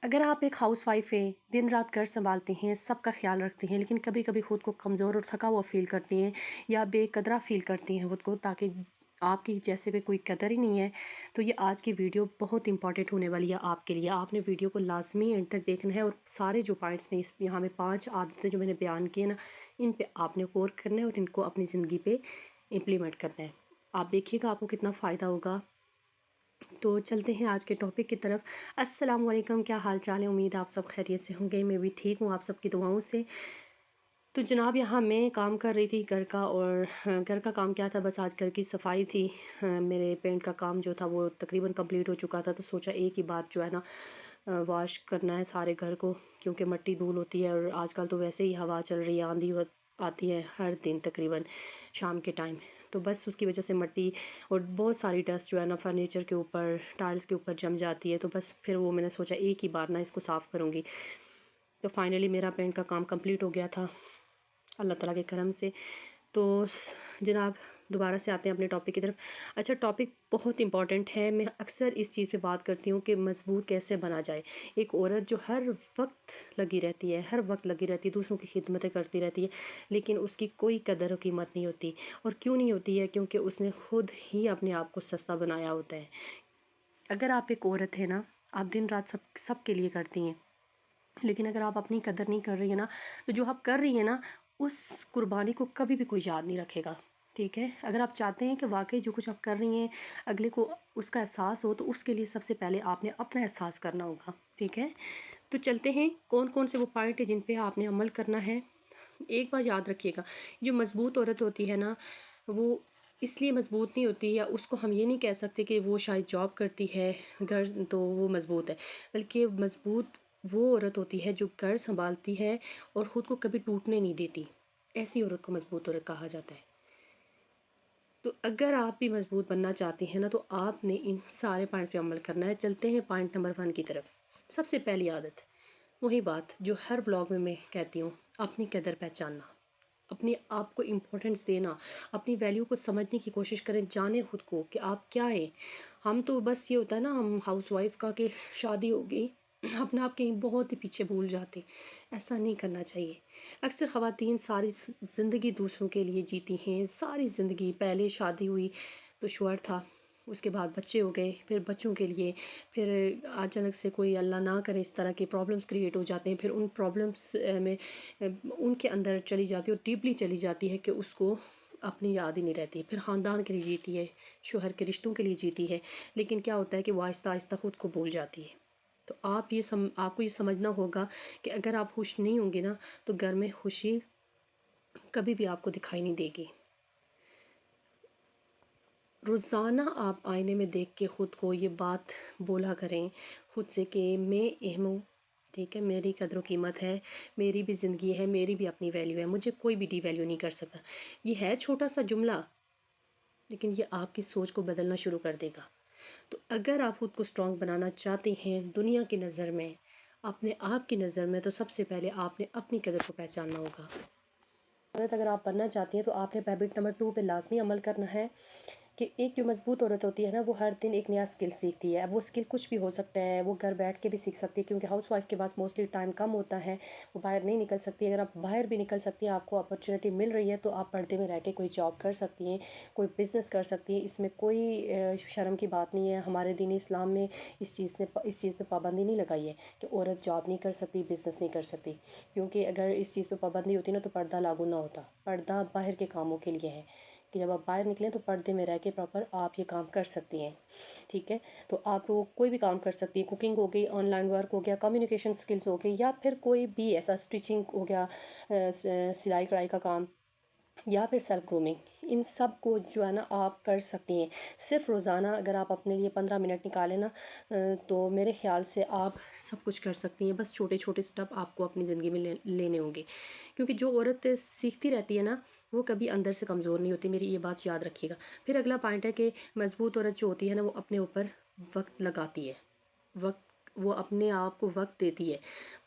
अगर आप एक हाउस वाइफ हैं, दिन रात घर संभालती हैं, सबका ख्याल रखती हैं, लेकिन कभी कभी खुद को कमज़ोर और थका हुआ फील करती हैं या बेकदरा फील करती हैं खुद को, ताकि आपकी जैसे भी कोई कदर ही नहीं है, तो ये आज की वीडियो बहुत इंपॉर्टेंट होने वाली है आपके लिए। आपने वीडियो को लाजमी एंड तक देखना है और सारे जो पॉइंट्स में इस यहाँ में 5 आदतें जो मैंने बयान की है ना, इन पे आपने गौर करना है और इनको अपनी ज़िंदगी पे इम्प्लीमेंट करना है। आप देखिएगा आपको कितना फ़ायदा होगा। तो चलते हैं आज के टॉपिक की तरफ। अस्सलाम वालेकुम, क्या हाल चाल है? उम्मीद है आप सब खैरियत से होंगे। मैं भी ठीक हूँ आप सबकी दुआओं से। तो जनाब, यहाँ मैं काम कर रही थी घर का, और घर का काम क्या था, बस आज घर की सफाई थी। मेरे पेंट का काम जो था वो तकरीबन कंप्लीट हो चुका था, तो सोचा एक ही बार जो है ना वॉश करना है सारे घर को, क्योंकि मिट्टी धूल होती है। और आजकल तो वैसे ही हवा चल रही है, आंधी आती है हर दिन तकरीबन शाम के टाइम, तो बस उसकी वजह से मिट्टी और बहुत सारी डस्ट जो है ना फर्नीचर के ऊपर, टाइल्स के ऊपर जम जाती है। तो बस फिर वो मैंने सोचा एक ही बार ना इसको साफ़ करूँगी। तो फाइनली मेरा पेंट का काम कंप्लीट हो गया था अल्लाह ताला के करम से। तो जनाब, दोबारा से आते हैं अपने टॉपिक की तरफ। अच्छा, टॉपिक बहुत इंपॉर्टेंट है। मैं अक्सर इस चीज़ पे बात करती हूँ कि मजबूत कैसे बना जाए। एक औरत जो हर वक्त लगी रहती है, हर वक्त लगी रहती है, दूसरों की खिदमतें करती रहती है, लेकिन उसकी कोई कदर और कीमत नहीं होती। और क्यों नहीं होती है? क्योंकि उसने खुद ही अपने आप को सस्ता बनाया होता है। अगर आप एक औरत है ना, आप दिन रात सब के लिए करती हैं, लेकिन अगर आप अपनी कदर नहीं कर रही है ना, तो जो आप कर रही हैं ना, उस कुर्बानी को कभी भी कोई याद नहीं रखेगा। ठीक है? अगर आप चाहते हैं कि वाकई जो कुछ आप कर रही हैं अगले को उसका एहसास हो, तो उसके लिए सबसे पहले आपने अपना एहसास करना होगा। ठीक है? तो चलते हैं कौन कौन से वो पॉइंट है जिन पे आपने अमल करना है। एक बात याद रखिएगा, जो मज़बूत औरत होती है ना, वो इसलिए मज़बूत नहीं होती, या उसको हम ये नहीं कह सकते कि वो शायद जॉब करती है घर तो वो मज़बूत है, बल्कि मज़बूत वो औरत होती है जो घर संभालती है और ख़ुद को कभी टूटने नहीं देती। ऐसी औरत को मज़बूत औरत कहा जाता है। तो अगर आप भी मज़बूत बनना चाहती हैं ना, तो आपने इन सारे पॉइंट्स पे अमल करना है। चलते हैं पॉइंट नंबर 1 की तरफ। सबसे पहली आदत, वही बात जो हर व्लॉग में मैं कहती हूँ, अपनी कदर पहचानना, अपने आप को इम्पोर्टेंस देना, अपनी वैल्यू को समझने की कोशिश करें, जाने खुद को कि आप क्या हैं। हम तो बस ये होता है ना, हम हाउस वाइफ का कि शादी हो गई, अपने आप कहीं बहुत ही पीछे भूल जाते। ऐसा नहीं करना चाहिए। अक्सर ख़वातीन सारी ज़िंदगी दूसरों के लिए जीती हैं, सारी ज़िंदगी। पहले शादी हुई तो शौहर था, उसके बाद बच्चे हो गए, फिर बच्चों के लिए, फिर अचानक से कोई अल्लाह ना करे इस तरह के प्रॉब्लम्स क्रिएट हो जाते हैं, फिर उन प्रॉब्लम्स में उनके अंदर चली जाती है और डीपली चली जाती है कि उसको अपनी याद ही नहीं रहती। फिर ख़ानदान के लिए जीती है, शौहर के रिश्तों के लिए जीती है, लेकिन क्या होता है कि वो आहिस्ता आहिस्ता ख़ुद को भूल जाती है। तो आपको ये समझना होगा कि अगर आप खुश नहीं होंगे ना, तो घर में खुशी कभी भी आपको दिखाई नहीं देगी। रोज़ाना आप आईने में देख के ख़ुद को ये बात बोला करें खुद से कि मैं अहम हूँ। ठीक है? मेरी कदर कीमत है, मेरी भी ज़िंदगी है, मेरी भी अपनी वैल्यू है, मुझे कोई भी डिवैल्यू नहीं कर सकता। ये है छोटा सा जुमला, लेकिन ये आपकी सोच को बदलना शुरू कर देगा। तो अगर आप खुद को स्ट्रॉन्ग बनाना चाहते हैं दुनिया की नज़र में, अपने आप की नज़र में, तो सबसे पहले आपने अपनी कदर को पहचानना होगा। अगर आप बनना चाहती हैं, तो आपने हैबिट नंबर 2 पे लाजमी अमल करना है कि एक जो मज़बूत औरत होती है ना, वो हर दिन एक नया स्किल सीखती है। अब वो स्किल कुछ भी हो सकता है, वो घर बैठ के भी सीख सकती है, क्योंकि हाउस वाइफ के पास मोस्टली टाइम कम होता है, वो बाहर नहीं निकल सकती। अगर आप बाहर भी निकल सकती हैं, आपको अपॉर्चुनिटी मिल रही है, तो आप पर्दे में रह के कोई जॉब कर सकती हैं, कोई बिज़नेस कर सकती हैं। इसमें कोई शर्म की बात नहीं है। हमारे दीन इस्लाम में इस चीज़ पे पाबंदी नहीं लगाई है कि औरत जॉब नहीं कर सकती, बिज़नेस नहीं कर सकती, क्योंकि अगर इस चीज़ पे पाबंदी होती ना, तो पर्दा लागू ना होता। पर्दा बाहर के कामों के लिए है कि जब आप बाहर निकलें तो पर्दे में रह के प्रॉपर आप ये काम कर सकती हैं। ठीक है? तो आप वो कोई भी काम कर सकती हैं। कुकिंग हो गई, ऑनलाइन वर्क हो गया, कम्युनिकेशन स्किल्स हो गई, या फिर कोई भी ऐसा स्टिचिंग हो गया, सिलाई कढ़ाई का काम, या फिर सेल्फ ग्रूमिंग। इन सब को जो है ना आप कर सकती हैं। सिर्फ रोज़ाना अगर आप अपने लिए 15 मिनट निकालें ना, तो मेरे ख़्याल से आप सब कुछ कर सकती हैं। बस छोटे छोटे स्टेप आपको अपनी ज़िंदगी में लेने होंगे, क्योंकि जो औरत सीखती रहती है ना, वो कभी अंदर से कमज़ोर नहीं होती। मेरी ये बात याद रखिएगा। फिर अगला पॉइंट है कि मज़बूत औरत जो होती है ना, वो अपने ऊपर वक्त लगाती है। वक्त وہ اپنے آپ کو وقت دیتی ہے۔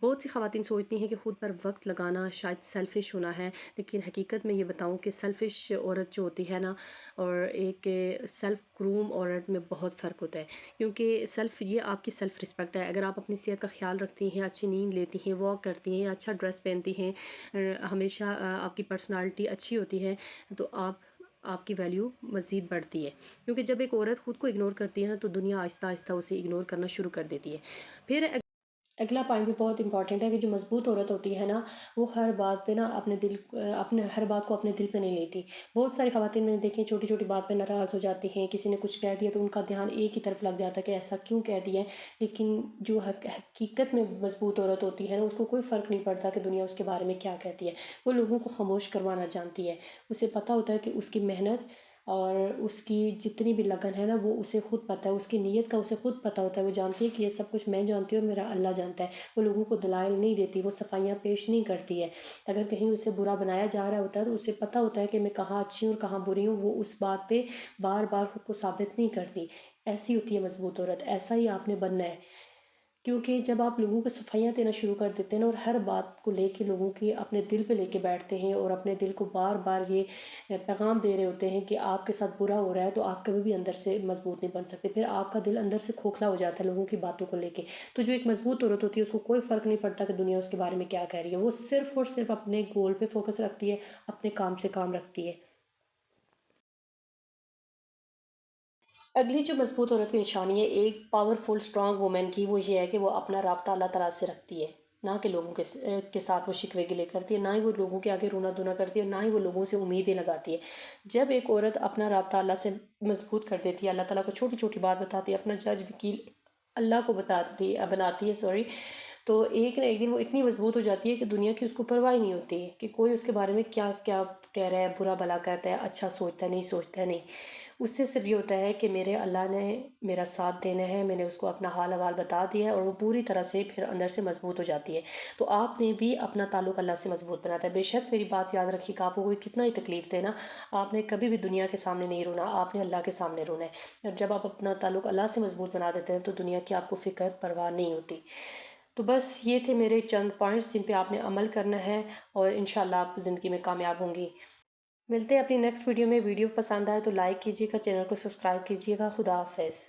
بہت سی خواتین سوچتی ہیں کہ خود پر وقت لگانا شاید سیلفش ہونا ہے، لیکن حقیقت میں یہ بتاؤں کہ سیلفش عورت جو ہوتی ہے نا، اور ایک سیلف گروم عورت میں بہت فرق ہوتا ہے، کیونکہ یہ آپ کی سیلف رسپیکٹ ہے۔ اگر آپ اپنی صحت کا خیال رکھتی ہیں، اچھی نیند لیتی ہیں، واک کرتی ہیں، اچھا ڈریس پہنتی ہیں، ہمیشہ آپ کی پرسنالٹی اچھی ہوتی ہے، تو آپ کی ویلیو مزید بڑھتی ہے، کیونکہ جب ایک عورت خود کو اگنور کرتی ہے نا، تو دنیا آہستہ آہستہ اسے اگنور کرنا شروع کر دیتی ہے۔ پھر اگلا پوائنٹ بھی بہت امپورٹنٹ ہے کہ جو مضبوط عورت ہوتی ہے نا، وہ ہر بات پہ نا اپنے ہر بات کو اپنے دل پہ نہیں لیتی۔ بہت ساری خواتین میں نے دیکھی ہیں چھوٹی چھوٹی بات پہ ناراض ہو جاتی ہیں، کسی نے کچھ کہہ دیا تو ان کا دھیان ایک ہی طرف لگ جاتا ہے کہ ایسا کیوں کہہ دیا ہے، لیکن جو حقیقت میں مضبوط عورت ہوتی ہے نا، اس کو کوئی فرق نہیں پڑتا کہ دنیا اس کے بارے میں کیا کہتی ہے، وہ لوگوں کو خاموش کروانا جانتی ہے۔ اسے پتہ ہوتا ہے کہ اس کی محنت اور اس کی جتنی بھی لگن ہے نا، وہ اسے خود پتہ ہے، اس کی نیت کا اسے خود پتہ ہوتا ہے، وہ جانتی ہے کہ یہ سب کچھ میں جانتی ہوں اور میرا اللہ جانتا ہے۔ وہ لوگوں کو دلائل نہیں دیتی، وہ صفائیاں پیش نہیں کرتی ہے۔ اگر کہیں اسے برا بنایا جا رہا ہوتا ہے تو اسے پتہ ہوتا ہے کہ میں کہاں اچھی ہوں اور کہاں بری ہوں، وہ اس بات پہ بار بار خود کو ثابت نہیں کرتی۔ ایسی ہوتی ہے مضبوط عورت، ایسا ہی آپ نے بننا ہے، کیونکہ جب آپ لوگوں کو صفائیاں دینا شروع کر دیتے ہیں نا، اور ہر بات کو لے کے لوگوں کی اپنے دل پہ لے کے بیٹھتے ہیں، اور اپنے دل کو بار بار یہ پیغام دے رہے ہوتے ہیں کہ آپ کے ساتھ برا ہو رہا ہے، تو آپ کبھی بھی اندر سے مضبوط نہیں بن سکتے، پھر آپ کا دل اندر سے کھوکھلا ہو جاتا ہے لوگوں کی باتوں کو لے کے۔ تو جو ایک مضبوط عورت ہوتی ہے، اس کو کوئی فرق نہیں پڑتا کہ دنیا اس کے بارے میں کیا کہہ رہی ہے، وہ صرف اور صرف اپنے گول پہ فوکس رکھتی ہے، اپنے کام سے کام رکھتی ہے۔ اگلی جو مضبوط عورت کی نشانی ہے ایک پاورفل اسٹرانگ وومن کی، وہ یہ ہے کہ وہ اپنا رابطہ اللہ تعالیٰ سے رکھتی ہے، نہ کہ لوگوں کے ساتھ وہ شکوے گلے کرتی ہے، نہ ہی وہ لوگوں کے آگے رونا دھونا کرتی ہے، نہ ہی وہ لوگوں سے امیدیں لگاتی ہے۔ جب ایک عورت اپنا رابطہ اللہ سے مضبوط کر دیتی ہے، اللہ تعالیٰ کو چھوٹی چھوٹی بات بتاتی ہے، اپنا جج وکیل اللہ کو بناتی ہے، تو ایک نہ ایک دن وہ اتنی مضبوط ہو جاتی ہے کہ دنیا کی اس کو پرواہ ہی نہیں ہوتی ہے کہ کوئی اس کے بارے میں کیا کیا کہہ رہا ہے، برا بھلا کہتا ہے، اچھا سوچتا ہے نہیں سوچتا ہے، نہیں، اس سے صرف یہ ہوتا ہے کہ میرے اللہ نے میرا ساتھ دینا ہے، میں نے اس کو اپنا حال احوال بتا دیا ہے، اور وہ پوری طرح سے پھر اندر سے مضبوط ہو جاتی ہے۔ تو آپ نے بھی اپنا تعلق اللہ سے مضبوط بناتا ہے۔ بے شک میری بات یاد رکھیے کہ آپ کو کوئی کتنا ہی تکلیف دے نا، آپ نے کبھی بھی دنیا کے سامنے نہیں رونا، آپ نے اللہ کے سامنے رونا ہے، اور جب آپ اپنا تعلق اللہ سے مضبوط بنا دیتے ہیں تو دنیا کی آپ کو فکر پرواہ نہیں ہوتی۔ تو بس یہ تھے میرے چند پوائنٹس جن پہ آپ نے عمل کرنا ہے، اور انشاءاللہ آپ زندگی میں کامیاب ہوں گی۔ ملتے ہیں اپنی نیکسٹ ویڈیو میں۔ ویڈیو پسند آئے تو لائک کیجیے گا، چینل کو سبسکرائب کیجیے گا۔ خدا حافظ۔